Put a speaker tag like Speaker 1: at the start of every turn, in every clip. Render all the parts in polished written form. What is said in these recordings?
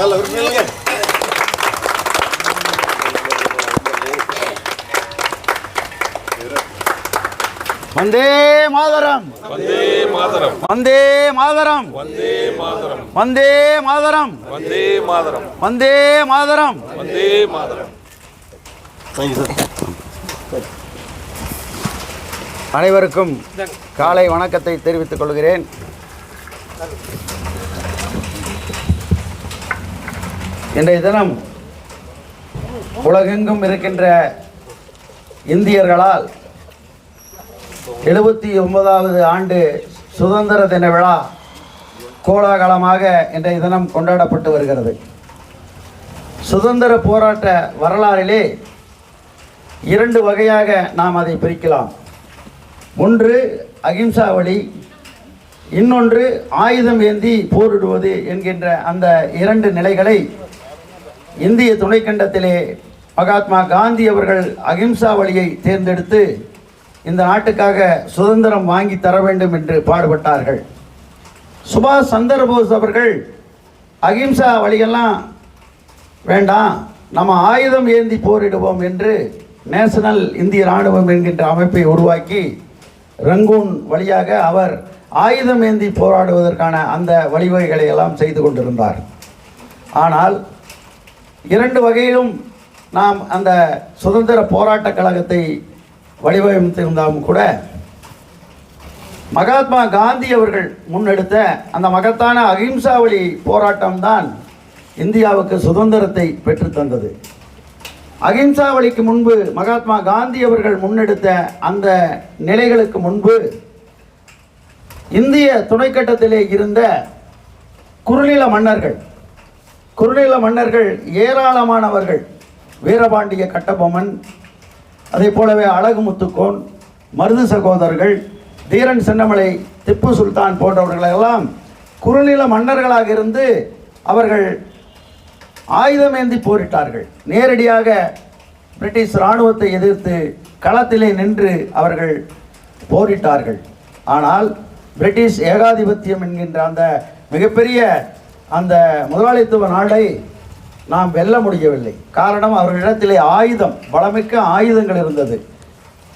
Speaker 1: வந்தே மாதரம்,
Speaker 2: வந்தே மாதரம்,
Speaker 1: வந்தே மாதரம்,
Speaker 2: வந்தே மாதரம்,
Speaker 1: வந்தே மாதரம்,
Speaker 2: வந்தே மாதரம்,
Speaker 1: வந்தே மாதரம்,
Speaker 2: வந்தே மாதரம்.
Speaker 1: அனைவருக்கும் காலை வணக்கத்தை தெரிவித்துக் கொள்கிறேன். இன்றைய தினம் உலகெங்கும் இருக்கின்ற இந்தியர்களால் 79வது ஆண்டு சுதந்திர தின விழா கோலாகலமாக இன்றைய தினம் கொண்டாடப்பட்டு வருகிறது. சுதந்திர போராட்ட வரலாறிலே 2 வகையாக நாம் அதை பிரிக்கலாம். ஒன்று அகிம்சா வழி, இன்னொன்று ஆயுதம் ஏந்தி போரிடுவது என்கின்ற அந்த 2 நிலைகளை இந்திய துணைக்கண்டத்திலே மகாத்மா காந்தி அவர்கள் அகிம்சா வழியை தேர்ந்தெடுத்து இந்த நாட்டுக்காக சுதந்திரம் வாங்கி தர வேண்டும் என்று பாடுபட்டார்கள். சுபாஷ் சந்திரபோஸ் அவர்கள் அகிம்சா வழியெல்லாம் வேண்டாம், நம்ம ஆயுதம் ஏந்தி போரிடுவோம் என்று நேஷனல் இந்திய இராணுவம் என்கின்ற அமைப்பை உருவாக்கி ரங்கூன் வழியாக அவர் ஆயுதம் ஏந்தி போராடுவதற்கான அந்த வழிவகைகளை எல்லாம் செய்து கொண்டிருந்தார். ஆனால் 2 வகையிலும் நாம் அந்த சுதந்திர போராட்ட கழகத்தை வடிவமைத்திருந்தாலும் கூட மகாத்மா காந்தி அவர்கள் முன்னெடுத்த அந்த மகத்தான அகிம்சா வழி போராட்டம்தான் இந்தியாவுக்கு சுதந்திரத்தை பெற்றுத்தந்தது. அகிம்சா வழிக்கு முன்பு மகாத்மா காந்தி அவர்கள் முன்னெடுத்த அந்த நிலைகளுக்கு முன்பு இந்திய துணைக்கண்டத்திலே இருந்த குறுநில மன்னர்கள் ஏராளமானவர்கள். வீரபாண்டிய கட்டபொம்மன், அதே போலவே அழகு முத்துக்கோன், மருது சகோதரர்கள், தீரன் சின்னமலை, திப்பு சுல்தான் போன்றவர்களெல்லாம் குறுநில மன்னர்களாக இருந்து அவர்கள் ஆயுதமேந்தி போரிட்டார்கள். நேரடியாக பிரிட்டிஷ் இராணுவத்தை எதிர்த்து களத்திலே நின்று அவர்கள் போரிட்டார்கள். ஆனால் பிரிட்டிஷ் ஏகாதிபத்தியம் என்கின்ற அந்த மிகப்பெரிய அந்த முதலாளித்துவ நாடை நாம் வெல்ல முடியவில்லை. காரணம், அவர்களிடத்திலே பலமிக்க ஆயுதங்கள் இருந்தது.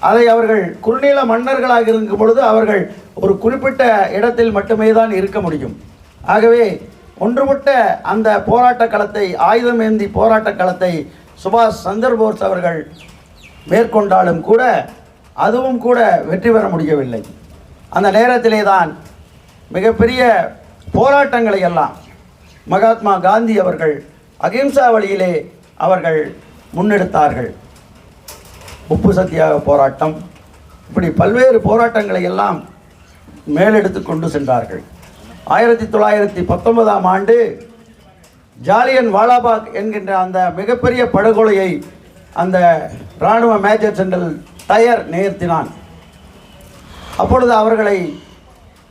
Speaker 1: அதை அவர்கள் குறுநில மன்னர்களாக இருக்கும் பொழுது அவர்கள் ஒரு குறிப்பிட்ட இடத்தில் மட்டுமே தான் இருக்க முடியும். ஆகவே ஒன்றுபட்ட அந்த போராட்ட களத்தை, ஆயுதம் ஏந்தி போராட்ட களத்தை சுபாஷ் சந்திரபோஸ் அவர்கள் மேற்கொண்டாலும் கூட அதுவும் கூட வெற்றி பெற முடியவில்லை. அந்த நேரத்திலே தான் மிகப்பெரிய போராட்டங்களை எல்லாம் மகாத்மா காந்தி அவர்கள் அகிம்சா வழியிலே அவர்கள் முன்னெடுத்தார்கள். உப்பு சத்தியாக போராட்டம், இப்படி பல்வேறு போராட்டங்களை எல்லாம் மேலெடுத்து கொண்டு சென்றார்கள். 1919ஆம் ஆண்டு ஜாலியன் வாலாபாக் என்கின்ற அந்த மிகப்பெரிய படுகொலையை அந்த இராணுவ மேஜர் ஜெனரல் டயர் நிகழ்த்தினான். அப்பொழுது அவர்களை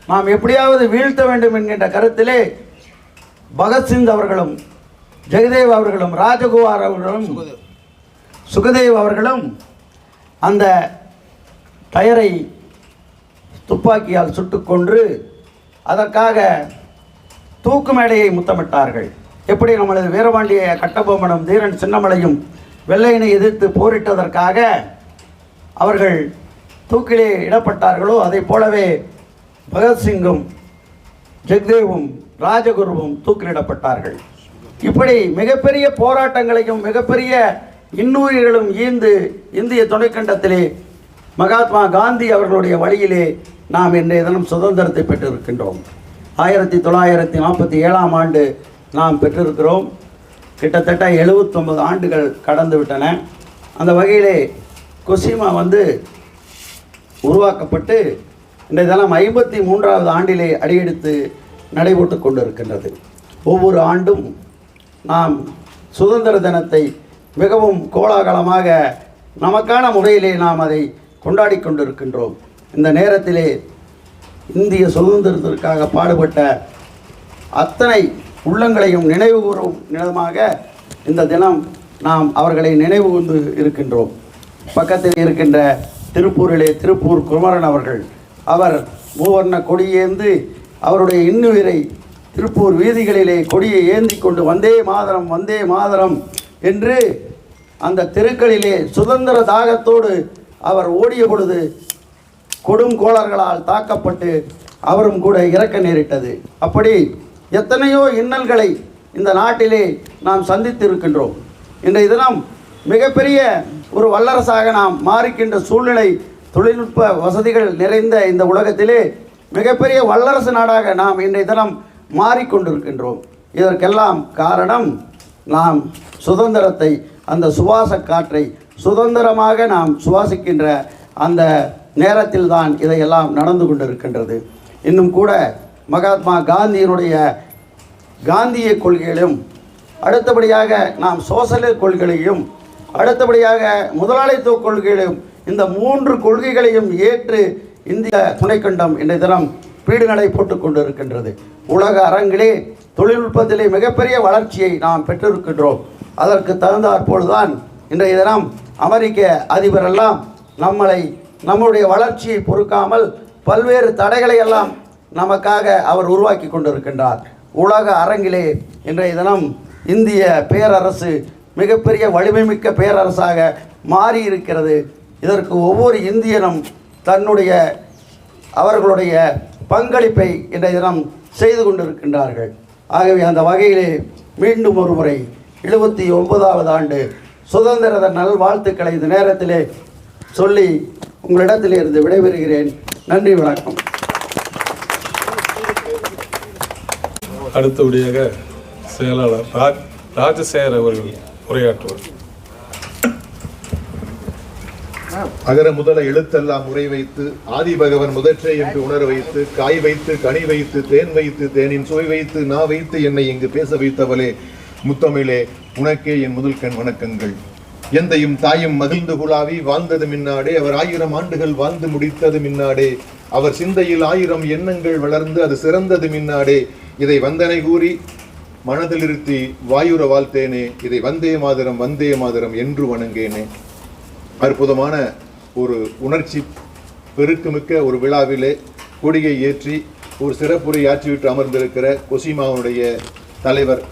Speaker 1: நாம் எப்படியாவது வீழ்த்த வேண்டும் என்கின்ற கருத்திலே பகத்சிங் அவர்களும், ஜெகதேவ் அவர்களும், ராஜகுமார் அவர்களும், சுகதேவ் அவர்களும் அந்த டயரை துப்பாக்கியால் சுட்டுக்கொன்று அதற்காக தூக்கு மேடையை முத்தமிட்டார்கள். எப்படி நம்மளது வீரபாண்டிய கட்டபொம்மனும் தீரன் சின்னமலையும் வெள்ளையனை எதிர்த்து போரிட்டதற்காக அவர்கள் தூக்கிலே இடப்பட்டார்களோ அதை போலவே பகத்சிங்கும், ஜெகதேவும், ராஜகுருவும் தூக்கிலிடப்பட்டார்கள். இப்படி மிகப்பெரிய போராட்டங்களையும் மிகப்பெரிய இன்னுயிர்களும் ஈந்து இந்திய துணைக்கண்டத்திலே மகாத்மா காந்தி அவர்களுடைய வழியிலே நாம் இன்றைய தினம் சுதந்திரத்தை பெற்றிருக்கின்றோம். 1947ஆம் ஆண்டு நாம் பெற்றிருக்கிறோம். கிட்டத்தட்ட 79 ஆண்டுகள் கடந்து விட்டன. அந்த வகையிலே கொசிமா உருவாக்கப்பட்டு இன்றைய தினம் 53வது ஆண்டிலே அடியெடுத்து நடைபெற்று கொண்டிருக்கின்றது. ஒவ்வொரு ஆண்டும் நாம் சுதந்திர தினத்தை மிகவும் கோலாகலமாக நமக்கான முறையிலே நாம் அதை கொண்டாடி கொண்டிருக்கின்றோம். இந்த நேரத்திலே இந்திய சுதந்திரத்திற்காக பாடுபட்ட அத்தனை உள்ளங்களையும் நினைவு கூறும் விதமாக இந்த தினம் நாம் அவர்களை நினைவு கூர்ந்து இருக்கின்றோம். பக்கத்தில் இருக்கின்ற திருப்பூர் குமரன் அவர்கள், அவர் மூவர்ண கொடியேந்து அவருடைய இன்னுயிரை திருப்பூர் வீதிகளிலே கொடியை ஏந்தி கொண்டு வந்தே மாதரம் வந்தே மாதரம் என்று அந்த தெருக்களிலே சுதந்திர தாகத்தோடு அவர் ஓடிய பொழுது கொடும் கோளர்களால் தாக்கப்பட்டு அவரும் கூட இறக்க நேரிட்டது. அப்படி எத்தனையோ இன்னல்களை இந்த நாட்டிலே நாம் சந்தித்திருக்கின்றோம். இன்றைய தினம் மிகப்பெரிய ஒரு வல்லரசாக நாம் மாறிக்கின்ற சூழ்நிலை, தொழில்நுட்ப வசதிகள் நிறைந்த இந்த உலகத்திலே மிகப்பெரிய வல்லரசு நாடாக நாம் இன்றைய தினம் மாறிக்கொண்டிருக்கின்றோம். இதற்கெல்லாம் காரணம் நாம் சுதந்திரத்தை, அந்த சுவாச காற்றை சுதந்திரமாக நாம் சுவாசிக்கின்ற அந்த நேரத்தில் தான் இதையெல்லாம் நடந்து கொண்டிருக்கின்றது. இன்னும் கூட மகாத்மா காந்தியினுடைய காந்திய கொள்கைகளையும், அடுத்தபடியாக நாம் சோசலிச கொள்கைகளையும், அடுத்தபடியாக முதலாளித்துவ கொள்கைகளையும், இந்த 3 கொள்கைகளையும் ஏற்று இந்திய துணைக்கண்டம் இன்றைய தினம் பீடுநடை போட்டு கொண்டிருக்கின்றது. உலக அரங்கிலே தொழில்நுட்பத்திலே மிகப்பெரிய வளர்ச்சியை நாம் பெற்றிருக்கின்றோம். அதற்கு தகுந்தாற்போல்தான் இன்றைய தினம் அமெரிக்க அதிபரெல்லாம் நம்முடைய வளர்ச்சியை பொறுக்காமல் பல்வேறு தடைகளை எல்லாம் நமக்காக அவர் உருவாக்கி கொண்டிருக்கின்றார். உலக அரங்கிலே இன்றைய தினம் இந்திய பேரரசு மிகப்பெரிய வலிமைமிக்க பேரரசாக மாறி இருக்கிறது. இதற்கு ஒவ்வொரு இந்தியனும் அவர்களுடைய பங்களிப்பை இன்றைய தினம் செய்து கொண்டிருக்கின்றார்கள். ஆகவே அந்த வகையிலே மீண்டும் ஒரு முறை 79வது ஆண்டு சுதந்திர நல்வாழ்த்துக்களை இந்த நேரத்திலே சொல்லி உங்களிடத்திலே இருந்து விடைபெறுகிறேன். நன்றி, வணக்கம்.
Speaker 2: அடுத்தபடியாக செயலாளர் ராஜசேகர் அவர்கள் உரையாற்றுவார்.
Speaker 3: அகர முதல எழுத்தெல்லாம் முறை வைத்து ஆதிபகவன் முதற்றே என்று உணர வைத்து காய் வைத்து கனி வைத்து தேன் வைத்து தேனின் சுவை வைத்து நா வைத்து என்னை இங்கு பேச வைத்தவளே முத்தமிழே, உனக்கே என் முதல் கண் வணக்கங்கள். எந்தையும் தாயும் மகிழ்ந்து குழாவி வாழ்ந்தது மின்னாடே, அவர் 1000 ஆண்டுகள் வாழ்ந்து முடித்தது மின்னாடே, அவர் சிந்தையில் 1000 எண்ணங்கள் வளர்ந்து அது சிறந்தது மின்னாடே, இதை வந்தனை கூறி மனதில் இருத்தி வாயுர வாழ்த்தேனே, இதை வந்தே மாதரம் என்று வணங்கேனே. அற்புதமான ஒரு உணர்ச்சி பெருக்குமிக்க ஒரு விழாவிலே கொடியை ஏற்றி ஒரு சிறப்புரை ஆற்றிவிட்டு அமர்ந்திருக்கிற கொசிமாவுடைய தலைவர்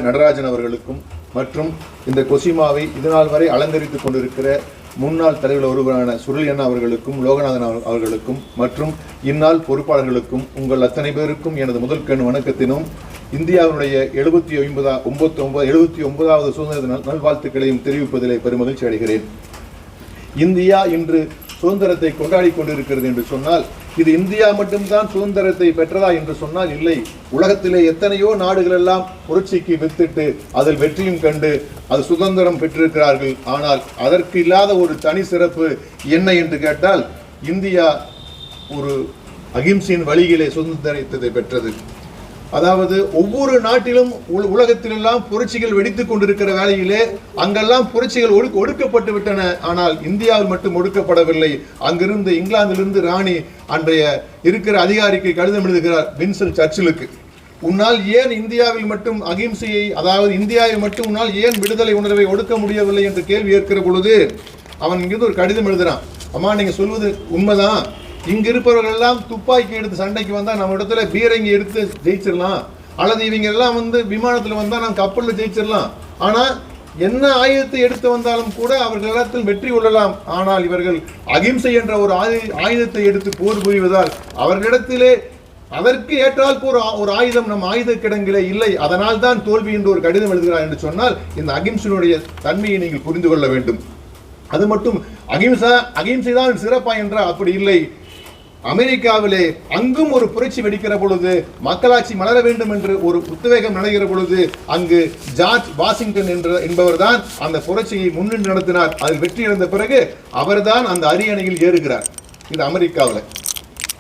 Speaker 3: நடராஜன் அவர்களுக்கும் மற்றும் இந்த கொசிமாவை இதுநாள் வரை அலங்கரித்துக் கொண்டிருக்கிற முன்னாள் தலைவர் ஒருவரான சுருளி அண்ணா அவர்களுக்கும் லோகநாதன் அவர்களுக்கும் மற்றும் இந்நாள் பொறுப்பாளர்களுக்கும் உங்கள் அத்தனை பேருக்கும் எனது முதல் கண் வணக்கத்தினும் இந்தியாவினுடைய 79வது சுதந்திர நல்வாழ்த்துக்களையும் தெரிவிப்பதிலே பெருமகிழ்ச்சி அடைகிறேன். இந்தியா இன்று சுதந்திரத்தை கொண்டாடி கொண்டிருக்கிறது என்று சொன்னால் இது இந்தியா மட்டும்தான் சுதந்திரத்தை பெற்றதா என்று சொன்னால் இல்லை. உலகத்திலே எத்தனையோ நாடுகள் எல்லாம் புரட்சிக்கு வித்திட்டு அதில் வெற்றியும் கண்டு அது சுதந்திரம் பெற்றிருக்கிறார்கள். ஆனால் அதற்கு இல்லாத ஒரு தனி சிறப்பு என்ன என்று கேட்டால் இந்தியா ஒரு அகிம்சையின் வழியிலே சுதந்திரத்தை பெற்றது. அதாவது ஒவ்வொரு நாட்டிலும் உலகத்திலெல்லாம் புரட்சிகள் வெடித்துக் கொண்டிருக்கிற வேளையிலே அங்கெல்லாம் புரட்சிகள் ஒடுக்கப்பட்டு விட்டன. ஆனால் இந்தியாவில் மட்டும் ஒடுக்கப்படவில்லை. அங்கிருந்து இங்கிலாந்திலிருந்து ராணி அன்றைய இருக்கிற அதிகாரிக்கு கடிதம் எழுதுகிறார் வின்சன் சர்ச்சிலுக்கு. உன்னால் ஏன் இந்தியாவில் மட்டும் அகிம்சையை, அதாவது இந்தியாவில் மட்டும் உன்னால் ஏன் விடுதலை உணர்வை ஒடுக்க முடியவில்லை என்று கேள்வி ஏற்கிற பொழுது அவன் இங்கிருந்து ஒரு கடிதம் எழுதுறான். அம்மா, நீங்க சொல்வது உண்மைதான், இங்க இருப்பவர்கள் எல்லாம் துப்பாக்கி எடுத்து சண்டைக்கு வந்தா நம்ம இடத்துல பீரங்கி எடுத்து ஜெயிச்சிடலாம், அல்லது இவங்க எல்லாம் விமானத்துல வந்தா நம்ம கப்பல்ல ஜெயிச்சிடலாம். ஆனா என்ன ஆயுதத்தை எடுத்து வந்தாலும் கூட அவர்களிடத்தில் வெற்றி கொள்ளலாம். ஆனால் இவர்கள் அகிம்சை என்ற ஒரு ஆயுதத்தை எடுத்து போர் புரிவதால் அவர்களிடத்திலே அதற்கு ஏற்றால் ஒரு ஆயுதம் நம் ஆயுத கிடங்கிலே இல்லை. அதனால் தான் தோல்வி என்று ஒரு கடிதம் எழுதுகிறார் என்று சொன்னால் இந்த அகிம்சையினுடைய தன்மையை நீங்கள் புரிந்து கொள்ள வேண்டும். அது மட்டும் அகிம்சை தான் சிறப்பா என்றால் அப்படி இல்லை. அமெரிக்காவிலே அங்கும் ஒரு புரட்சி வெடிக்கிற பொழுது, மக்களாட்சி மலர வேண்டும் என்று ஒரு உத்வேகம் நடக்கிற பொழுது அங்கு ஜார்ஜ் வாஷிங்டன் என்பவர் தான் அந்த புரட்சியை முன்னின்று நடத்தினார். அதில் வெற்றி அடைந்த பிறகு அவர்தான் அந்த அரியணையில் ஏறுகிறார். இது அமெரிக்காவில்.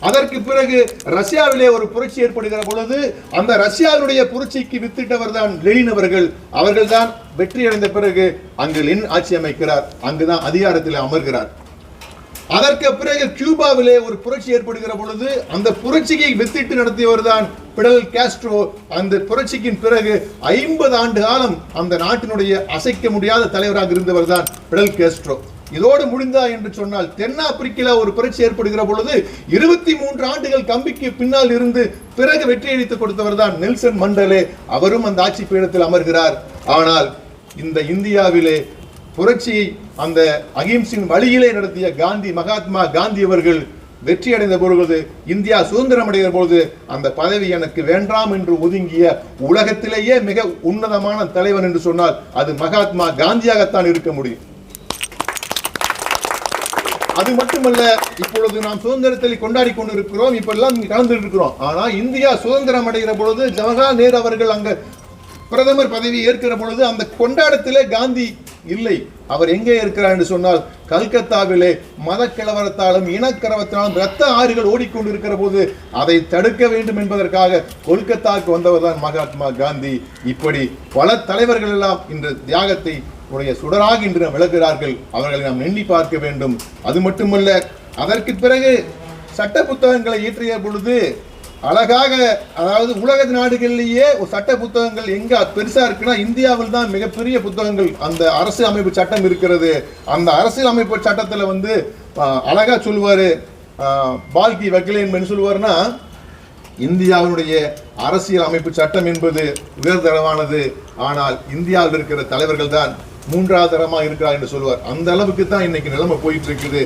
Speaker 3: அதற்கு பிறகு ரஷ்யாவிலே ஒரு புரட்சி ஏற்படுகிற பொழுது அந்த ரஷ்யாவுடைய புரட்சிக்கு வித்திட்டவர் தான் லெனின் அவர்கள். அவர்கள் தான் வெற்றி அடைந்த பிறகு அங்கு லெனின் ஆட்சி அமைக்கிறார். அங்குதான் அதிகாரத்தில் அமர்கிறார். அதற்கு பிறகு கியூபாவிலே ஒரு புரட்சி ஏற்படுகிற பொழுது அந்த புரட்சியை வித்திட்டு நடத்தியவர் தான் பிடல் காஸ்ட்ரோ. அந்த புரட்சிக்கு பிறகு 50 ஆண்டு காலம் அந்த நாட்டினுடைய அசைக்க முடியாத தலைவராக இருந்தவர் தான் பிடல் காஸ்ட்ரோ. இதோடு முடிந்தா என்று சொன்னால் தென்னாப்பிரிக்கில ஒரு புரட்சி ஏற்படுகிற பொழுது 23 ஆண்டுகள் கம்பிக்கு பின்னால் இருந்து பிறகு வெற்றியளித்து கொடுத்தவர் தான் நெல்சன் மண்டலே. அவரும் அந்த ஆட்சி பீடத்தில் அமர்கிறார். ஆனால் இந்த இந்தியாவிலே புரட்சியை அந்த அகிம்சையின் வழியிலே நடத்திய மகாத்மா காந்தி அவர்கள் வெற்றி அடைந்த பொழுது, இந்தியா சுதந்திரம் அடைகிற பொழுது அந்த பதவி எனக்கு வேண்டாம் என்று ஒதுங்கிய உலகத்திலேயே மிக உன்னதமான தலைவன் என்று சொன்னால் அது மகாத்மா காந்தியாகத்தான் இருக்க முடியும். அது மட்டுமல்ல, இப்பொழுது நாம் சுதந்திரத்தை கொண்டாடி கொண்டிருக்கிறோம், இப்ப எல்லாம் கலந்து இருக்கிறோம். ஆனா இந்தியா சுதந்திரம் அடைகிற பொழுது ஜவஹர்லால் நேரு அவர்கள் அங்க பிரதமர் பதவி ஏற்கிற பொழுது அந்த கொண்டாட்டத்திலே காந்தி இல்லை. அவர் எங்கே இருக்கிறார் என்று சொன்னால் கல்கத்தாவிலே மத கலவரத்தாலும் இனக்கலவரத்தாலும் இரத்த ஆறுகள் ஓடிக்கொண்டிருக்கிற போது அதை தடுக்க வேண்டும் என்பதற்காக கொல்கத்தாவுக்கு வந்தவர் தான் மகாத்மா காந்தி. இப்படி பல தலைவர்கள் எல்லாம் இந்த தியாகத்தை உடைய சுடராக இன்று விளக்குகிறார்கள். அவர்களை நாம் எண்ணி பார்க்க வேண்டும். அது மட்டுமல்ல, அதற்கு பிறகு சட்ட புத்தகங்களை இயற்றிய பொழுது அழகாக, அதாவது உலக நாடுகளிலேயே சட்ட புத்தகங்கள் எங்க பெருசா இருக்குன்னா இந்தியாவில் தான் மிகப்பெரிய புத்தகங்கள் அந்த அரசியல் அமைப்பு சட்டம் இருக்கிறது. அந்த அரசியல் அமைப்பு சட்டத்துல அழகா சொல்லுவாரு, பால்கி வக்கீலேன் சொல்லுவாருன்னா, இந்தியாவினுடைய அரசியல் அமைப்பு சட்டம் என்பது உயர்தரமானது, ஆனால் இந்தியாவில் இருக்கிற தலைவர்கள் தான் 3வது தரமா இருக்கிறார் என்று சொல்லுவார். அந்த அளவுக்கு தான் இன்னைக்கு நிலைமை போயிட்டு இருக்குது.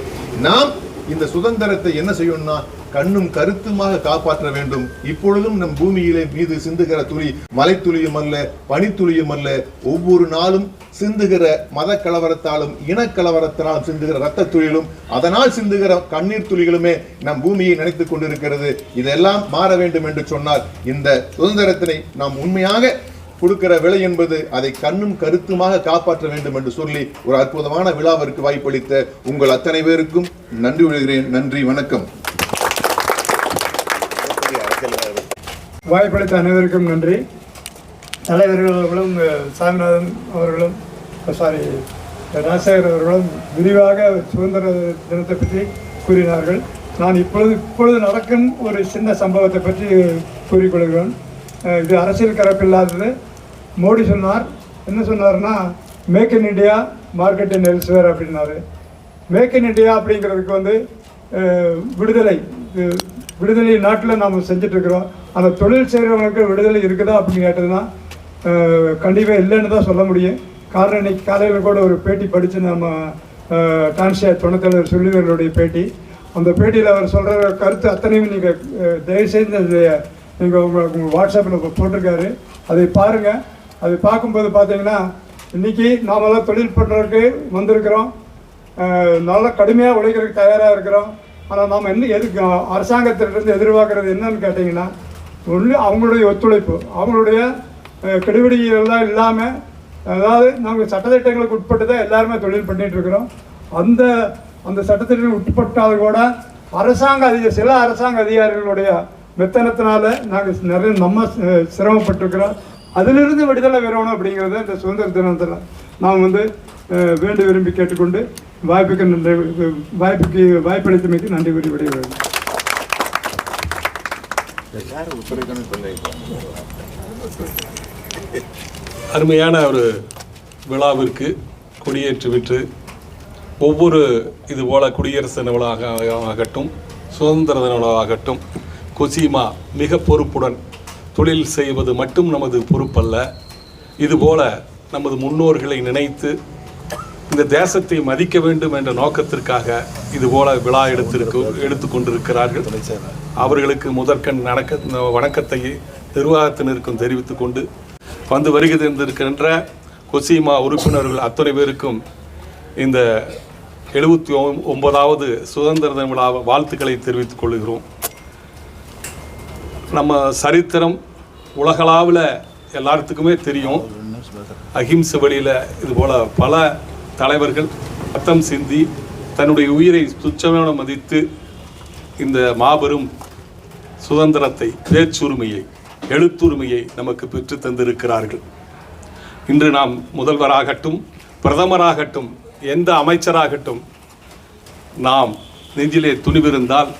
Speaker 3: நாம் இந்த சுதந்திரத்தை என்ன செய்யணும்னா கண்ணும் கருத்துமாக காப்பாற்ற வேண்டும். இப்பொழுதும் நம் பூமியிலே மீது சிந்துகிற துளி மலை துளியும் அல்ல, பனித்துளியும் அல்ல. ஒவ்வொரு நாளும் சிந்துகிற மத கலவரத்தாலும் இனக்கலவரத்தாலும் சிந்துகிற ரத்த துளிகளும் அதனால் சிந்துகிற கண்ணீர் துளிகளுமே நம் பூமியை நினைத்துக் கொண்டிருக்கிறது. இதெல்லாம் மாற வேண்டும் என்று சொன்னால் இந்த சுதந்திரத்தினை நாம் உண்மையாக கொடுக்கிற விலை என்பது அதை கண்ணும் கருத்துமாக காப்பாற்ற வேண்டும் என்று சொல்லி ஒரு அற்புதமான விழாவிற்கு வாய்ப்பளித்த உங்கள் அத்தனை பேருக்கும் நன்றி விடுகிறேன். நன்றி, வணக்கம்.
Speaker 4: வாய்ப்பளித்த அனைவருக்கும் நன்றி. தலைவர்களும் சாமிநாதன் அவர்களும் ராஜசேகர் அவர்களும் விரிவாக சுதந்திர தினத்தை பற்றி கூறினார்கள். நான் இப்பொழுது நடக்கும் ஒரு சின்ன சம்பவத்தை பற்றி கூறிக்கொள்கிறேன். இது அரசியல் கலப்பில்லாதது. மோடி சொன்னார், என்ன சொன்னார்னா, make in India market in elsewhere அப்படின்னாரு. மேக் இன் இண்டியா அப்படிங்கிறதுக்கு விடுதலை நாட்டில் நாம் செஞ்சிட்ருக்கிறோம். அந்த தொழில் செய்கிறவங்களுக்கு விடுதலை இருக்குதா அப்படின்னு கேட்டதுன்னா கண்டிப்பாக இல்லைன்னு தான் சொல்ல முடியும். காரணம், இன்னைக்கு காலையில் கூட ஒரு பேட்டி படித்து நம்ம டான்சியா துணைத் தலைவர் சொல்லிவர்களுடைய பேட்டி. அந்த பேட்டியில் அவர் சொல்கிற கருத்து அத்தனையும் நீங்கள் தயவுசெய்து நீங்கள் உங்கள் வாட்ஸ்அப்பில் போட்டிருக்காரு, அதை பாருங்கள். அதை பார்க்கும்போது பார்த்தீங்கன்னா இன்றைக்கி நாமெல்லாம் தொழில் பண்ணுறதுக்கு வந்திருக்கிறோம், நல்லா கடுமையாக உழைக்கிறதுக்கு தயாராக இருக்கிறோம். ஆனால் நாம் எதுக்கு அரசாங்கத்திலிருந்து எதிர்பார்க்குறது என்னன்னு கேட்டிங்கன்னா, ஒன்று அவங்களுடைய ஒத்துழைப்பு, அவங்களுடைய கெடுபிடிகளெல்லாம் இல்லாமல், அதாவது நாங்கள் சட்டத்திட்டங்களுக்கு உட்பட்டு தான் எல்லாருமே தொழில் பண்ணிகிட்ருக்கிறோம். அந்த சட்டத்திட்டங்களுக்கு உட்பட்டால் கூட சில அரசாங்க அதிகாரிகளுடைய மெத்தனத்தினால நாங்கள் நிறைய சிரமப்பட்டிருக்கிறோம். அதிலிருந்து விடுதலை பெறணும் அப்படிங்கிறத இந்த சுதந்திர தினத்தில் நாம் வேண்டி விரும்பி கேட்டுக்கொண்டு வாய்ப்பளித்தமைக்கு நன்றி கூறி விடைபெறுகிறேன்.
Speaker 2: அருமையான ஒரு விழாவிற்கு கொடியேற்றி விட்டு ஒவ்வொரு இதுபோல் குடியரசு தின விழாவாகட்டும் சுதந்திர தின விழாவாகட்டும் கொசிமா மிக பொறுப்புடன் தொழில் செய்வது மட்டும் நமது பொறுப்பல்ல, இதுபோல நமது முன்னோர்களை நினைத்து இந்த தேசத்தை மதிக்க வேண்டும் என்ற நோக்கத்திற்காக இதுபோல விழா எடுத்து கொண்டிருக்கிறார்கள். அவர்களுக்கு முதற்கண் வணக்கத்தை நிர்வாகத்தினருக்கும் தெரிவித்துக் கொண்டு வருகை தந்திருக்கின்ற கொசிமா உறுப்பினர்கள் அத்தனை பேருக்கும் இந்த 79வது சுதந்திர தின விழா வாழ்த்துக்களை தெரிவித்துக் கொள்கிறோம். நம்ம சரித்திரம் உலகளாவில் எல்லாத்துக்குமே தெரியும். அகிம்சை வழியில் இதுபோல் பல தலைவர்கள் ரத்தம் சிந்தி தன்னுடைய உயிரை துச்சமென மதித்து இந்த மாபெரும் சுதந்திரத்தை, பேச்சுரிமையை, எழுத்துரிமையை நமக்கு பெற்று தந்திருக்கிறார்கள். இன்று நாம் முதல்வராகட்டும், பிரதமராகட்டும், எந்த அமைச்சராகட்டும், நாம் நெஞ்சிலே துணிவிருந்தால்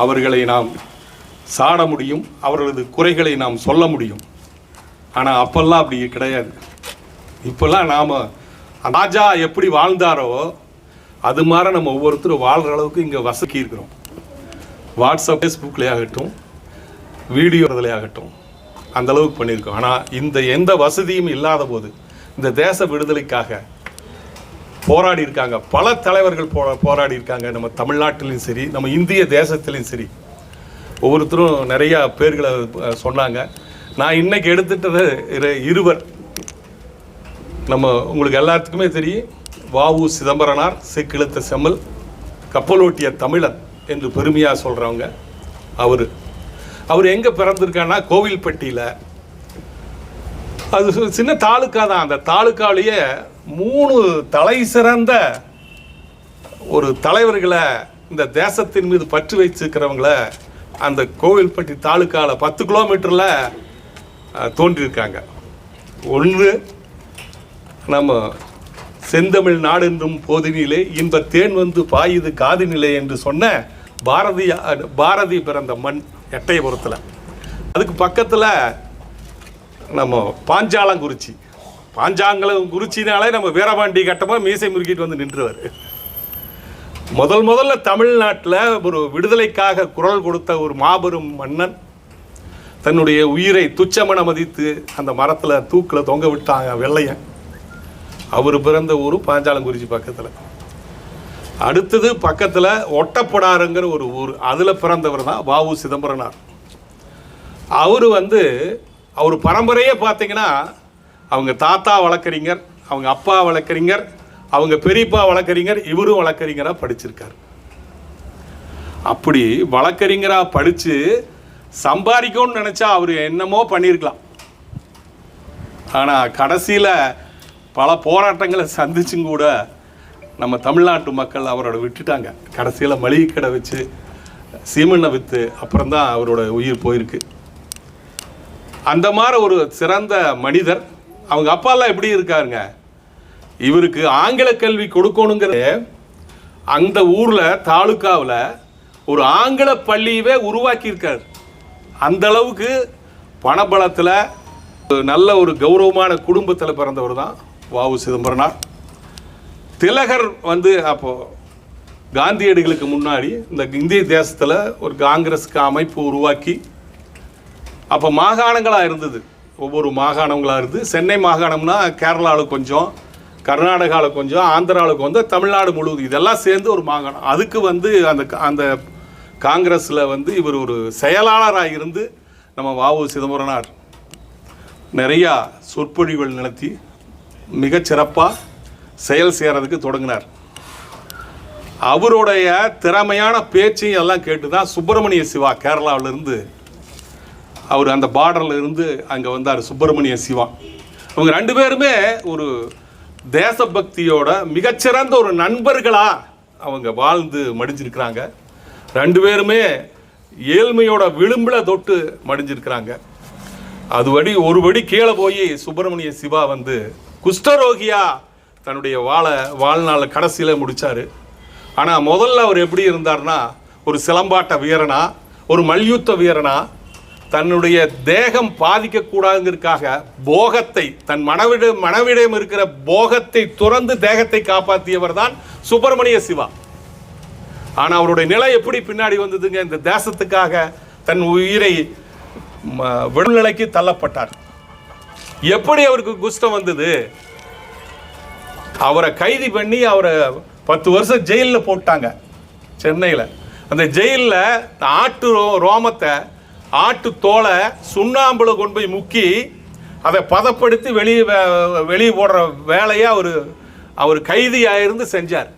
Speaker 2: அவர்களை நாம் சாட முடியும், அவர்களது குறைகளை நாம் சொல்ல முடியும். ஆனால் அப்பெல்லாம் அப்படி கிடையாது. இப்போல்லாம் நாம் ராஜா எப்படி வாழ்ந்தாரோ அது மாதிரி நம்ம ஒவ்வொருத்தரும் வாழ்கிற அளவுக்கு இங்கே வசதி இருக்கிறோம். வாட்ஸ்அப், ஃபேஸ்புக்லேயே ஆகட்டும், வீடியோ ஆகட்டும், அந்த அளவுக்கு பண்ணியிருக்கோம். ஆனால் இந்த எந்த வசதியும் இல்லாத போது இந்த தேச விடுதலைக்காக போராடி இருக்காங்க பல தலைவர்கள், போராடி இருக்காங்க. நம்ம தமிழ்நாட்டிலையும் சரி, நம்ம இந்திய தேசத்திலையும் சரி, ஒவ்வொருத்தரும் நிறையா பேர்களை சொன்னாங்க. நான் இன்னைக்கு எடுத்துட்டது இருவர். நம்ம உங்களுக்கு எல்லாத்துக்குமே தெரியும், வ.உ. சிதம்பரனார், செக்கிழுத்த செம்மல், கப்பலோட்டிய தமிழன் என்று பெருமையாக சொல்கிறவங்க. அவர் எங்கே பிறந்திருக்கான்னா கோவில்பட்டியில். அது சின்ன தாலுக்கா தான். அந்த தாலுக்காலேயே 3 தலை சிறந்த ஒரு தலைவர்களை, இந்த தேசத்தின் மீது பற்று வச்சிருக்கிறவங்கள அந்த கோவில்பட்டி தாலுக்காவில் 10 கிலோமீட்டரில் தோன்றியிருக்காங்க. ஒன்று நம்ம செந்தமிழ் நாடு என்றும் போதினிலே இன்ப தேன் வந்து பாயுது காதினிலே என்று சொன்ன பாரதி பிறந்த மண் எட்டயபுரத்தில். அதுக்கு பக்கத்தில் நம்ம பாஞ்சாலங்குறிச்சினாலே நம்ம வீரபாண்டி கட்டமாக மீசை முறுக்கிட்டு வந்து நின்றுவார். முதல்ல தமிழ்நாட்டில் ஒரு விடுதலைக்காக குரல் கொடுத்த ஒரு மாபெரும் மன்னன் தன்னுடைய உயிரை துச்சமென மதித்து அந்த மரத்தில் தூக்கில் தொங்க விட்டாங்க வெள்ளையன். அவர் பிறந்த ஊர் பாஞ்சாலங்குறிச்சி பக்கத்தில். அடுத்தது பக்கத்தில் ஒட்டப்படாருங்கிற ஒரு ஊர், அதில் பிறந்தவர் தான் வ.உ. சிதம்பரனார். அவர் பரம்பரையே பார்த்தீங்கன்னா அவங்க தாத்தா வழக்கறிஞர், அவங்க அப்பா வழக்கறிஞர், அவங்க பெரியப்பா வழக்கறிஞர், இவரும் வழக்கறிஞராக படிச்சிருக்கார். அப்படி வழக்கறிஞராக படித்து சம்பாதிக்கணும்னு நினச்சா அவர் என்னமோ பண்ணியிருக்கலாம். ஆனால் கடைசியில் பல போராட்டங்களை சந்திச்சும் கூட நம்ம தமிழ்நாட்டு மக்கள் அவரோட விட்டுட்டாங்க. கடைசியில் மளிகை கடை வச்சு சீமெண்ணை விற்று அப்புறம்தான் அவரோட உயிர் போயிருக்கு. அந்த மாதிரி ஒரு சிறந்த மனிதர். அவங்க அப்பாலாம் எப்படி இருக்காருங்க, இவருக்கு ஆங்கில கல்வி கொடுக்கணுங்கிற அந்த ஊரில் தாலுக்காவில் ஒரு ஆங்கில பள்ளியவே உருவாக்கியிருக்கார். அந்த அளவுக்கு பணபலத்தில் நல்ல ஒரு கௌரவமான குடும்பத்தில் பிறந்தவர் தான் வ.உ. சிதம்பரனார். திலகர் அப்போது காந்தியடிகளுக்கு முன்னாடி இந்த இந்திய தேசத்தில் ஒரு காங்கிரஸுக்கு அமைப்பு உருவாக்கி, அப்போ மாகாணங்களாக இருந்தது, ஒவ்வொரு மாகாணங்களாக இருந்தது. சென்னை மாகாணம்னா கேரளாவில் கொஞ்சம், கர்நாடகாவில் கொஞ்சம், ஆந்திராவில் கொஞ்சம், தமிழ்நாடு முழுவதும் இதெல்லாம் சேர்ந்து ஒரு மாகாணம். அதுக்கு அந்த காங்கிரஸில் இவர் ஒரு செயலாளராக இருந்து நம்ம வ.உ. சிதம்பரனார் நிறையா சொற்பொழிவுகள் நடத்தி மிகச்சிறப்பாக செயல் செய்கிறதுக்கு தொடங்கினார். அவருடைய திறமையான பேச்சையும் எல்லாம் கேட்டு தான் சுப்பிரமணிய சிவா கேரளாவிலிருந்து அவர் அந்த பார்டரில் இருந்து அங்கே வந்தார். சுப்பிரமணிய சிவா அவங்க 2 பேருமே ஒரு தேசபக்தியோட மிகச்சிறந்த ஒரு நண்பர்களாக அவங்க வாழ்ந்து மடிஞ்சிருக்கிறாங்க. 2 பேருமே ஏழ்மையோட விளிம்பில் தொட்டு மடிஞ்சிருக்கிறாங்க. ஒருபடி கீழே போய் சுப்பிரமணிய சிவா குஷ்டரோகியா தன்னுடைய வாழ்நாள் கடைசியில் முடித்தார். ஆனால் முதல்ல அவர் எப்படி இருந்தார்னா, ஒரு சிலம்பாட்ட வீரனா, ஒரு மல்யுத்த வீரனா, தன்னுடைய தேகம் பாதிக்கக்கூடாதுங்கிறதுக்காக போகத்தை, தன் மனைவிடம் இருக்கிற போகத்தை துறந்து தேகத்தை காப்பாற்றியவர் தான் சுப்பிரமணிய சிவா. ஆனால் அவருடைய நிலை எப்படி பின்னாடி வந்ததுங்க, இந்த தேசத்துக்காக தன் உயிரை விடுநிலைக்கு தள்ளப்பட்டார். எப்படி அவருக்கு குஷ்டம் வந்தது? அவரை கைது பண்ணி அவரை 10 வருஷம் ஜெயிலில் போட்டாங்க சென்னையில். அந்த ஜெயிலில் ஆட்டு ரோமத்தை, ஆட்டு தோலை சுண்ணாம்பில் கொண்டு போய் முக்கி அதை பதப்படுத்தி வெளியே போடுற வேலையை அவர் கைதியாக இருந்து செஞ்சார்.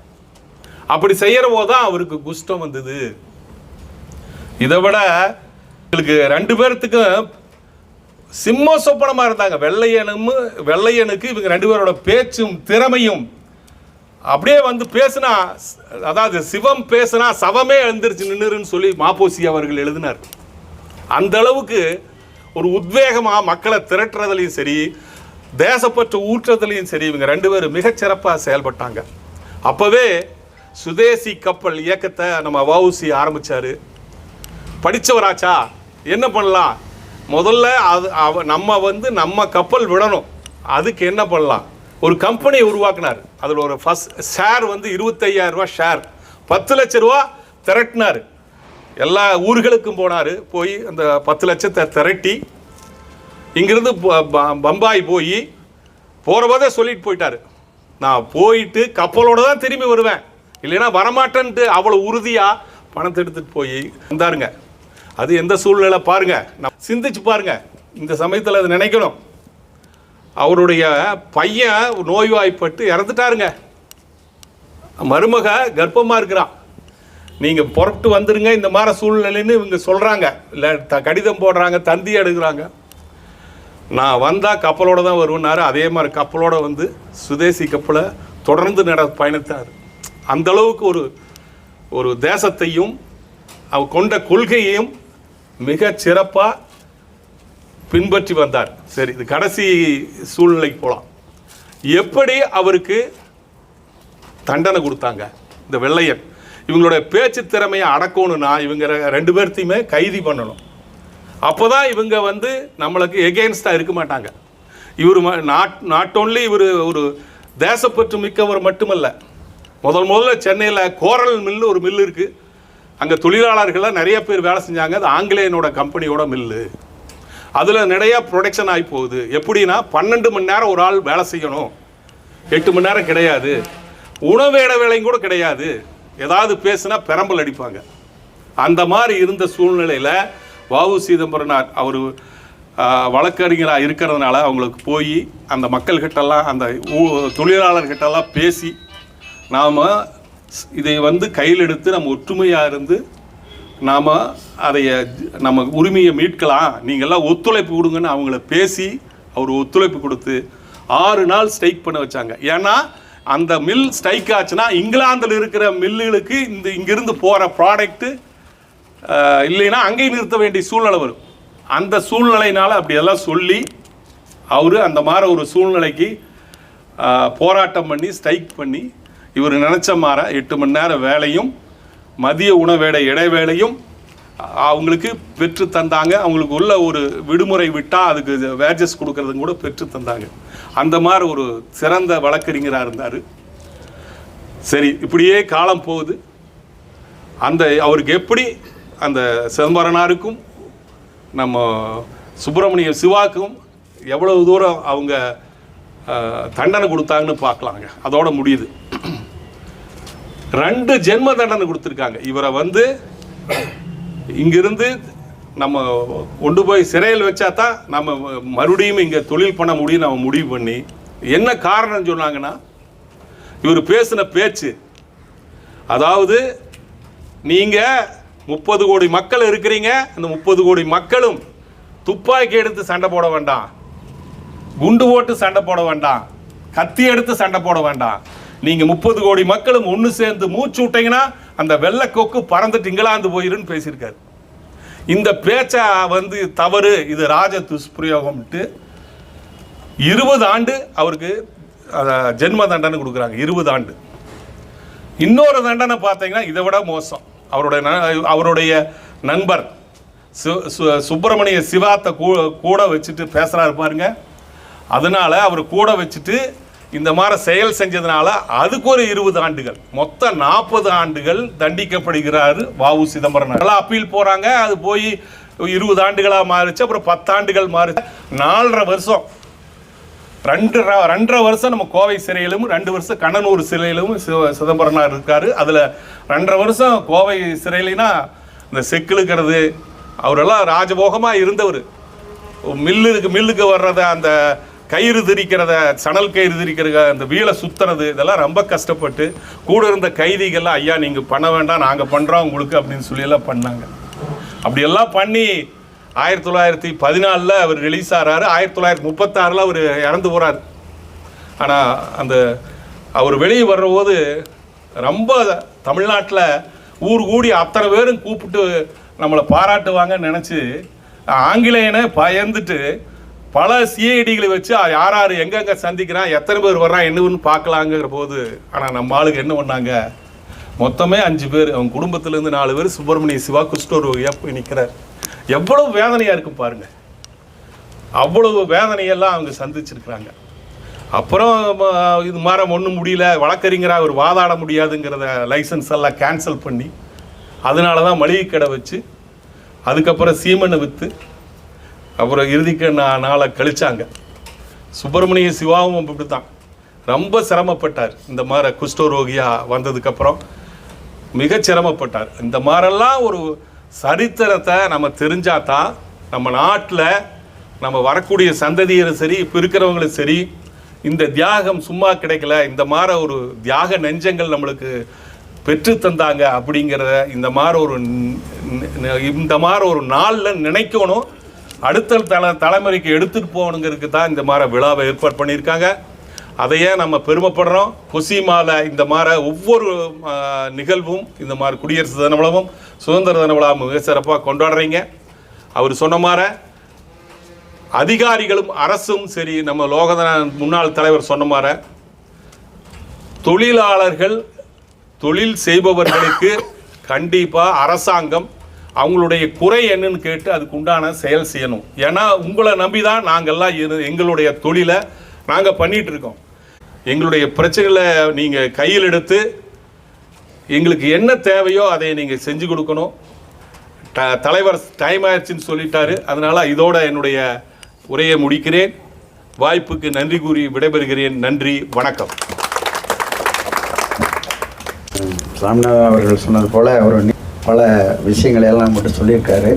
Speaker 2: அப்படி செய்கிற போது தான் அவருக்கு குஷ்டம் வந்தது. இதை விட எங்களுக்கு 2 பேர்த்துக்கும் சிம்ம சொப்பனமாக இருந்தாங்க. வெள்ளையனுக்கு இவங்க 2 பேரோட பேச்சும் திறமையும் அப்படியே பேசுனா, அதாவது சிவம் பேசுனா சவமே எழுந்திருச்சு நின்றுன்னு சொல்லி மாப்போசி அவர்கள் எழுதினார். அந்த அளவுக்கு ஒரு உத்வேகமாக மக்களை திரட்டுறதுலையும் சரி, தேசப்பற்று ஊற்றத்துலையும் சரி, இவங்க 2 பேரும் மிகச்சிறப்பாக செயல்பட்டாங்க. அப்போவே சுதேசி கப்பல் இயக்கத்தை நம்ம வ.உ.சி ஆரம்பித்தார். படித்தவராச்சா என்ன பண்ணலாம், முதல்ல நம்ம கப்பல் விடணும், அதுக்கு என்ன பண்ணலாம், ஒரு கம்பெனியை உருவாக்குனார். அதில் ஒரு ஃபர்ஸ்ட் ஷேர் வந்து 25,000 ரூபா ஷேர், 10 லட்ச ரூபா திரட்டினார். எல்லா ஊர்களுக்கும் போனார். போய் அந்த 10 லட்சத்தை திரட்டி இங்கிருந்து பம்பாய் போய் போகிற போதே சொல்லிட்டு போயிட்டார், நான் போயிட்டு கப்பலோடு தான் திரும்பி வருவேன், இல்லைன்னா வரமாட்டேன்ட்டு அவ்வளோ உறுதியாக பணத்தை எடுத்துகிட்டு போய் வந்தாருங்க. அது எந்த சூழ்நிலை பாருங்கள், நான் சிந்திச்சு பாருங்கள். இந்த சமயத்தில் அது நினைக்கணும். அவருடைய பையன் நோய்வாய்ப்பட்டு இறந்துட்டாருங்க. மருமக கர்ப்பமாக இருக்கிறான். நீங்கள் புறப்பட்டு வந்துடுங்க இந்த மாதிரி சூழ்நிலைன்னு இவங்க சொல்கிறாங்க, இல்லை கடிதம் போடுறாங்க, தந்தி எடுக்கிறாங்க. நான் வந்தால் கப்பலோடு தான் வருவேன்னாரு. அதே மாதிரி கப்பலோடு வந்து சுதேசி கப்பலை தொடர்ந்து பயணித்தார். அந்தளவுக்கு ஒரு தேசத்தையும் அவர் கொண்ட கொள்கையையும் மிக சிறப்பாக பின்பற்றி வந்தார். சரி, இது கடைசி சூழ்நிலைக்கு போகலாம். எப்படி அவருக்கு தண்டனை கொடுத்தாங்க இந்த வெள்ளையன்? இவங்களுடைய பேச்சு திறமையை அடக்கணும்னா இவங்க 2 பேர்த்தையுமே கைதி பண்ணணும். அப்போ தான் இவங்க வந்து நம்மளுக்கு எகெயின்ஸ்டாக இருக்க மாட்டாங்க. இவர் நாட் ஓன்லி இவர் ஒரு தேசப்பற்று மிக்கவர் மட்டுமல்ல, முதல்ல சென்னையில் கோரல் மில்லு ஒரு மில்லு இருக்குது. அங்கே தொழிலாளர்கள்லாம் நிறைய பேர் வேலை செஞ்சாங்க. அது ஆங்கிலேயனோட கம்பெனியோட மில்லு. அதில் நிறையா ப்ரொடக்ஷன் ஆகி போகுது. எப்படின்னா 12 மணி நேரம் ஒரு ஆள் வேலை செய்யணும், 8 மணி நேரம் கிடையாது, உணவு வேலையும் கூட கிடையாது. ஏதாவது பேசுனா பெரம்பல் அடிப்பாங்க. அந்த மாதிரி இருந்த சூழ்நிலையில் வ.உ. சிதம்பரனார் அவர் வழக்கறிஞராக இருக்கிறதுனால அவங்களுக்கு போய் அந்த மக்கள்கிட்டலாம் அந்த தொழிலாளர்கிட்டலாம் பேசி நாம் இதை வந்து கையில் எடுத்து நம்ம ஒற்றுமையாக இருந்து நாம் நம்ம உரிமையை மீட்கலாம், நீங்கள்லாம் ஒத்துழைப்பு கொடுங்கன்னு அவங்கள பேசி அவர் ஒத்துழைப்பு கொடுத்து 6 நாள் ஸ்ட்ரைக் பண்ண வச்சாங்க. ஏன்னா அந்த மில் ஸ்ட்ரைக் ஆச்சுன்னா இங்கிலாந்தில் இருக்கிற மில்லுகளுக்கு இங்கிருந்து போகிற ப்ராடக்ட்டு இல்லைன்னா அங்கேயும் நிறுத்த வேண்டிய சூழ்நிலை வரும். அந்த சூழ்நிலையினால் அப்படியெல்லாம் சொல்லி அவர் அந்த மாதிரி ஒரு சூழ்நிலைக்கு போராட்டம் பண்ணி ஸ்ட்ரைக் பண்ணி இவர் நினச்ச மாதிரி 8 மணி நேரம் வேலையும் மதிய உணவேடை இடைவேளையும் அவங்களுக்கு பெற்று தந்தாங்க. அவங்களுக்கு உள்ள ஒரு விடுமுறை விட்டால் அதுக்கு வேஜஸ் கொடுக்கறதும் கூட பெற்று தந்தாங்க. அந்த மாதிரி ஒரு சிறந்த வழக்கறிஞராக இருந்தார். சரி, இப்படியே காலம் போகுது. அவருக்கு எப்படி அந்த சிதம்பரனாருக்கும் நம்ம சுப்பிரமணிய சிவாக்கும் எவ்வளவு தூரம் அவங்க தண்டனை கொடுத்தாங்கன்னு பார்க்கலாங்க. அதோட முடியுது. 2 ஜென்ம தண்டனை கொடுத்துருக்காங்க. இவரை வந்து இங்கிருந்து நம்ம கொண்டு போய் சிறையில் வச்சா தான் நம்ம மறுபடியும் இங்கே தொழில் பண்ண முடியும் நம்ம முடிவு பண்ணி. என்ன காரணம் சொன்னாங்கன்னா, இவர் பேசின பேச்சு, அதாவது நீங்கள் 30 கோடி மக்கள் இருக்கிறீங்க, அந்த 30 கோடி மக்களும் துப்பாக்கி எடுத்து சண்டை போட வேண்டாம், குண்டு போட்டு சண்டை போட வேண்டாம், கத்தி எடுத்து சண்டை போட வேண்டாம், நீங்கள் 30 கோடி மக்களும் ஒன்று சேர்ந்து மூச்சு விட்டீங்கன்னா அந்த வெள்ளைக்கொக்கு பறந்துட்டு இங்கிலாந்து போயிருன்னு பேசியிருக்காரு. இந்த பேச்சை வந்து தவறு, இது ராஜ துஷ்பிரயோகம்ட்டு 20 ஆண்டு அவருக்கு ஜென்ம தண்டனை கொடுக்குறாங்க. 20 ஆண்டு. இன்னொரு தண்டனை பார்த்தீங்கன்னா இதை விட மோசம். அவருடைய நண்பர் சுப்பிரமணிய சிவாத்தை கூட வச்சுட்டு பேசுகிறாரு பாருங்க. அதனால அவர் கூட வச்சுட்டு இந்த மாதிரி செயல் செஞ்சதுனால அதுக்கு ஒரு 20 ஆண்டுகள், மொத்தம் 40 ஆண்டுகள் தண்டிக்கப்படுகிறார் வ.உ. சிதம்பரம். நல்லா அப்பீல் போகிறாங்க. அது போய் 20 ஆண்டுகளாக மாறிச்சு. அப்புறம் 10 ஆண்டுகள் மாறிச்சு. 4.5 வருஷம், 2.5 வருஷம் நம்ம கோவை சிறையிலும் 2 வருஷம் கண்ணனூர் சிறையிலும் சிதம்பரனார் இருக்காரு. அதில் 2.5 வருஷம் கோவை சிறையிலனா இந்த செக்கிழுக்கிறது அவரெல்லாம் ராஜபோகமாக இருந்தவர். மில்லுக்கு வர்றத அந்த கயிறு திரிக்கிறத, சணல் கயிறு திரிக்கிறத, அந்த வீலை சுற்றுறது, இதெல்லாம் ரொம்ப கஷ்டப்பட்டு கூட இருந்த கைதிகள்லாம் ஐயா நீங்கள் பண்ண வேண்டாம், நாங்கள் பண்ணுறோம் உங்களுக்கு அப்படின்னு சொல்லியெல்லாம் பண்ணாங்க. அப்படியெல்லாம் பண்ணி 1914 அவர் ரிலீஸ் ஆகிறாரு. 1936 அவர் இறந்து போகிறார். ஆனால் அவர் வெளியே வர்றபோது ரொம்ப தமிழ்நாட்டில் ஊர் கூடி அத்தனை பேரும் கூப்பிட்டு நம்மளை பாராட்டுவாங்கன்னு நினச்சி ஆங்கிலேயனை பயந்துட்டு பல சிஐடிகளை வச்சு யார் யார் எங்கெங்கே சந்திக்கிறான், எத்தனை பேர் வர்றான், என்னன்னு பார்க்கலாங்கிற போது, ஆனால் நம்ம ஆளுக்கு என்ன பண்ணாங்க, மொத்தமே 5 பேர், அவங்க குடும்பத்திலேருந்து 4 பேர் சுப்பிரமணிய சிவா குஷ்டரோகியாக போய் நிற்கிறார். எவ்வளவு வேதனையாக இருக்கும் பாருங்கள். அவ்வளவு வேதனையெல்லாம் அவங்க சந்திச்சிருக்கிறாங்க. அப்புறம் இது மாதிரி ஒன்றும் முடியல, வழக்கறிஞராக அவர் வாதாட முடியாதுங்கிறத லைசன்ஸ் எல்லாம் கேன்சல் பண்ணி அதனால தான் மளிகை கடை வச்சு அதுக்கப்புறம் சீமெண்ணை விற்று அப்புறம் இறுதிக்கு நாளை கழிச்சாங்க. சுப்பிரமணிய சிவாவும் அப்படி தான் ரொம்ப சிரமப்பட்டார். இந்த மாதிரி குஷ்டரோகியாக வந்ததுக்கப்புறம் மிக சிரமப்பட்டார். இந்த மாதிரிலாம் ஒரு சரித்திரத்தை நம்ம தெரிஞ்சாதான் நம்ம நாட்டில் நம்ம வரக்கூடிய சந்ததியரும் சரி, இப்போ இருக்கிறவங்களும் சரி, இந்த தியாகம் சும்மா கிடைக்கல, இந்த மாதிரி ஒரு தியாக நெஞ்சங்கள் நம்மளுக்கு பெற்று தந்தாங்க அப்படிங்கிறத இந்த மாதிரி ஒரு நாளில் நினைக்கணும். அடுத்த தலைமுறைக்கு எடுத்துகிட்டு போகணுங்கிறதுக்கு தான் இந்த மாதிரி விழாவை ஏற்பாடு பண்ணியிருக்காங்க. அதையே நம்ம பெருமைப்படுறோம். கொசிமாவில் இந்த மாதிரி ஒவ்வொரு நிகழ்வும், இந்த மாதிரி குடியரசு தின விழாவும் சுதந்திர தின விழாவும் மிக சிறப்பாக கொண்டாடுறீங்க. அவர் சொன்ன மாதிரி அதிகாரிகளும் அரசும் சரி, நம்ம லோகதன முன்னாள் தலைவர் சொன்ன மாதிரி தொழிலாளர்கள், தொழில் செய்பவர்களுக்கு கண்டிப்பாக அரசாங்கம் அவங்களுடைய குறை என்னன்னு கேட்டு அதுக்கு உண்டான செயல் செய்யணும். ஏன்னா உங்களை நம்பி தான் நாங்கள்லாம் எங்களுடைய தொழிலை நாங்கள் பண்ணிகிட்டு இருக்கோம். எங்களுடைய பிரச்சனைகளை நீங்கள் கையில் எடுத்து எங்களுக்கு என்ன தேவையோ அதை நீங்கள் செஞ்சு கொடுக்கணும். தலைவர் டைம் ஆயிடுச்சுன்னு சொல்லிட்டாரு. அதனால் இதோட என்னுடைய உரையை முடிக்கிறேன். வாய்ப்புக்கு நன்றி கூறி விடைபெறுகிறேன். நன்றி, வணக்கம்.
Speaker 1: சாமிநாதன் அவர்கள் சொன்னது போல் அவர் பல விஷயங்களை எல்லாம் மட்டும் சொல்லியிருக்காரு,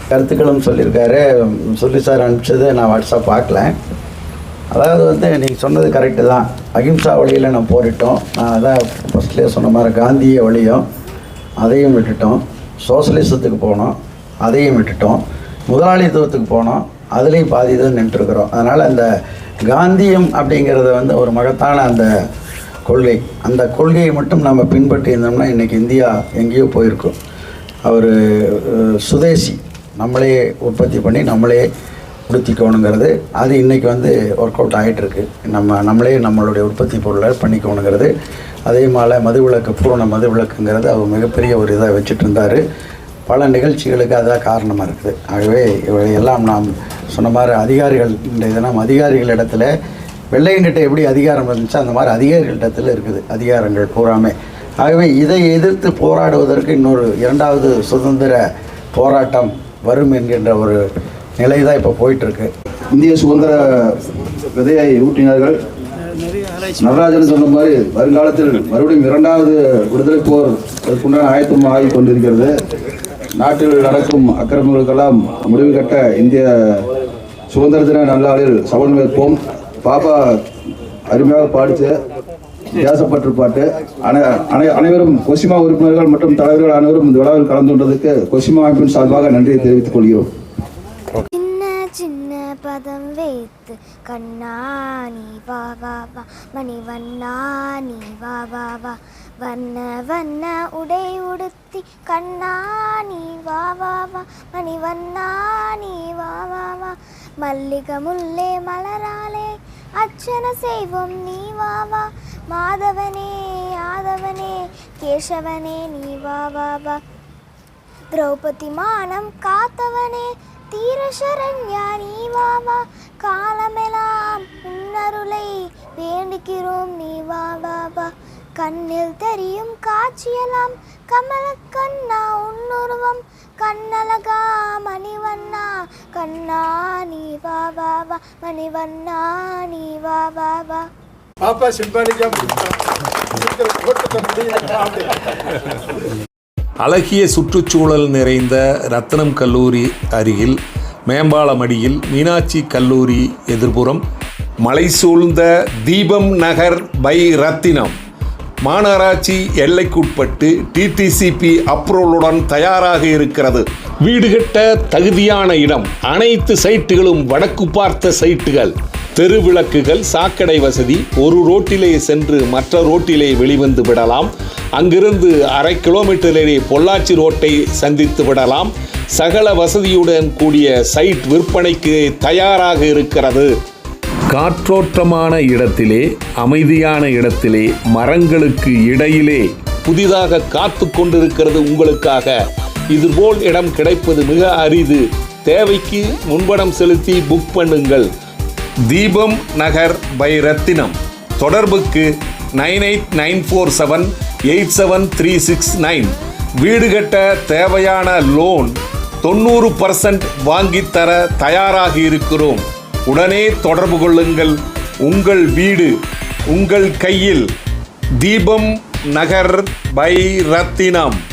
Speaker 1: கருத்துக்களும் சொல்லியிருக்காரு. சொல்லி சார் அனுப்பிச்சது நான் வாட்ஸ்அப் பார்க்கல. அதாவது நீங்கள் சொன்னது கரெக்டு தான். அகிம்சா வழியில் நம்ம போரிட்டோம். நான் அதான் ஃபஸ்ட்லேயே சொன்ன மாதிரி காந்திய வழியும் அதையும் விட்டுட்டோம். சோசலிசத்துக்கு போனோம், அதையும் விட்டுட்டோம். முதலாளித்துவத்துக்கு போனோம், அதுலேயும் பாதி தான் நின்றுருக்குறோம். அதனால் அந்த காந்தியம் அப்படிங்கிறத ஒரு மகத்தான அந்த கொள்கை, அந்த கொள்கையை மட்டும் நம்ம பின்பற்றி இருந்தோம்னா இன்றைக்கி இந்தியா எங்கேயோ போயிருக்கும். அவர் சுதேசி, நம்மளே உற்பத்தி பண்ணி நம்மளே உடுத்திக்கணுங்கிறது, அது இன்றைக்கி ஒர்க் அவுட் ஆகிட்டுருக்கு. நம்மளே நம்மளுடைய உற்பத்தி பொருளை பண்ணிக்கணுங்கிறது. அதே மாதிரி மதுவிலக்கு, பூரண மதுவிலக்குங்கிறது அவர் மிகப்பெரிய ஒரு இதாக வச்சுட்டு இருந்தார். பல நிகழ்ச்சிகளுக்கு அதான் காரணமாக இருக்குது. ஆகவே இவையெல்லாம் நாம் சொன்ன மாதிரி அதிகாரிகள், இந்த தினம் அதிகாரிகளிடத்தில் வெள்ளையன்கிட்ட எப்படி அதிகாரம் இருந்துச்சோ அந்த மாதிரி அதிகாரிகளிடத்தில் இருக்குது அதிகாரங்கள் பூராமே. ஆகவே இதை எதிர்த்து போராடுவதற்கு இன்னொரு இரண்டாவது சுதந்திர போராட்டம் வரும் என்கின்ற ஒரு நிலை தான் இப்போ போயிட்டுருக்கு.
Speaker 5: இந்திய சுதந்திர விதையை ஊட்டினார்கள். நடராஜன் சொன்ன மாதிரி வருங்காலத்தில் மறுபடியும் இரண்டாவது விடுதலை போர் அதற்குண்டான ஆயத்தம் ஆகி கொண்டிருக்கிறது. நாட்டில் நடக்கும் அக்கிரமங்களுக்கெல்லாம் முடிவு கட்ட இந்திய சுதந்திர தின நல்லாளில் சமன்வயப்போம். பாபா அருமையாக பாடிச்சு தேசப்பற்று பாட்டு. அனைவரும் கொசிமா உறுப்பினர்கள் மற்றும் தலைவர்கள் அனைவரும் இந்த விழாவில் கலந்து கொண்டதற்கு கொசிமா அமைப்பின் சார்பாக நன்றியை தெரிவித்துக் கொள்கிறோம்.
Speaker 6: சின்ன பதம் வைத்து கண்ணாணி வா வா வா, மணிவண்ணாணி வா வா வா, வண்ண வண்ண உடை உடுத்தி கண்ணாணி வா வா வா, மணிவண்ணாணி வா வா வா, மல்லிகை முல்லை மலராலே அர்ச்சனை செய்வோம் நீ வா வா, மாதவனே ஆதவனே கேசவனே நீ வா வா வா, திரௌபதி மானம் காத்தவனே தீர சரண்யா நீ வா வா, காலமெல்லாம் உன்னருளை வேண்டிக்கிறோம் நீ வா வா வா, கண்ணில் தெரியும் காட்சியெல்லாம் கமல கண்ணா உன்னுருவம், கண்ணழகா மணிவண்ணா கண்ணா நீ வா வா வா, மணிவண்ணா நீ வா வா வா.
Speaker 4: பாப்பா சிம்பாலிக்கா
Speaker 7: அழகிய சுற்றுச்சூழல் நிறைந்த ரத்னம் கல்லூரி அருகில் மேம்பாலமடியில் மீனாட்சி கல்லூரி எதிர்ப்புறம் மலை சூழ்ந்த தீபம் நகர் பை ரத்தினம் மாநகராட்சி எல்லைக்குட்பட்டு டிடிசிபி அப்ரூவலுடன் தயாராக இருக்கிறது. வீடு கட்ட தகுதியான இடம். அனைத்து சைட்டுகளும் வடக்கு பார்த்த சைட்டுகள். தெருவிளக்குகள், சாக்கடை வசதி. ஒரு ரோட்டிலே சென்று மற்ற ரோட்டிலே வெளிவந்து விடலாம். அங்கிருந்து 1/2 கிலோமீட்டரிலே பொள்ளாச்சி ரோட்டை சந்தித்து விடலாம். சகல வசதியுடன் கூடிய சைட் விற்பனைக்கு தயாராக இருக்கிறது. காற்றோட்டமான இடத்திலே, அமைதியான இடத்திலே, மரங்களுக்கு இடையிலே புதிதாக காத்து கொண்டிருக்கிறது உங்களுக்காக. இதுபோல் இடம் கிடைப்பது மிக அரிது. தேவைக்கு முன்பணம் செலுத்தி புக் பண்ணுங்கள். தீபம் நகர் பை ரத்தினம். தொடர்புக்கு 9894787369. வீடு கட்ட தேவையான லோன் 90% வாங்கித்தர தயாராக இருக்கிறோம். உடனே தொடர்பு கொள்ளுங்கள். உங்கள் வீடு உங்கள் கையில். தீபம் நகர் பை ரத்தினம்.